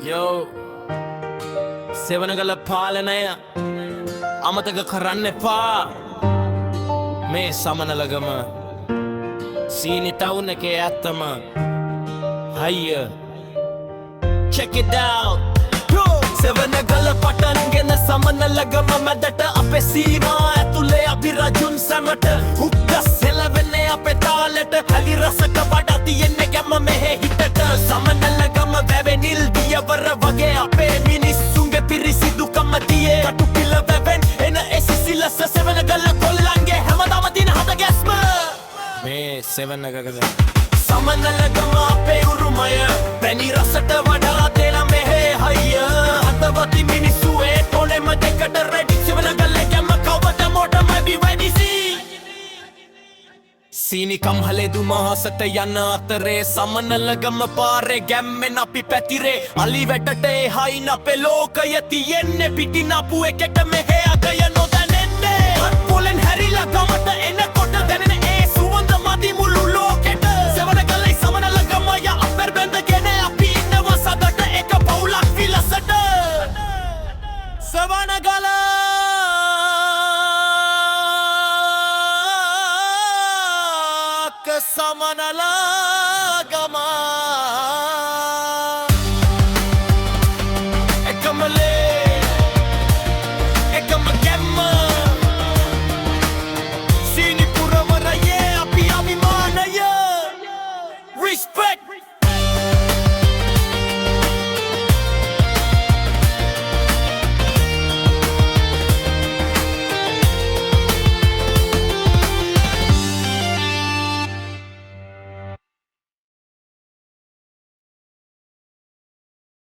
යෝ සෙවනගල පාලනය අමතක කරන්න එපා මේ සමනලගම සීනි ටවුන් එකේ ඇත්තම හයිය check it out සෙවනගල පටන් ගෙන සමනලගම මැදට අපේ සීමා ඇතුලේ අපි රජුන් සැමට හුක්ගස් හෙලවෙන්නේ අපේ තාලෙට හැලි රසක වඩා තියෙන්නේ ගැම මෙහෙ හිතට සමනලගම වැවෙනිල් දියවර වගේ අපේ මිනිස්සුන්ගේ පිරිසිදුකම තියේ කටු පිළ වැවෙන් එන එසිසිලස සෙවනගල කොල්ලන්ගේ හැමදාම දින හද ගැස්ම මේ සෙවනගගද සමනලගම අපේ උරුමය පැණි රසට වඩා තේලා මෙහෙ හයිය හදවති මිනිස්සු ඒ තොලෙම දෙකට රෙඩි සෙවනගල ගැම කවද මොඩම විවැඩිසි සීනි කම්හලේදු මහසට යන අතරේ සමනලගම පාරේ ගැම්මෙන් අපි පැතිරේ අලි වැටට එහයින් අපේ ලෝකය තියෙන්නේ පිටිනපු එකට මෙහෙ අගය නොදැනෙන්නේ හත්පොලෙන් හැරිලා ගමට එනකොට දැනෙන ඒ සුවඳ මදි මුළු ලෝකෙට සෙවනගලයි සමනලගම ය අපෙර් බැඳගෙන අපි ඉන්නවා සදට එක පවුලක් විලසට සවනගල සමනලගම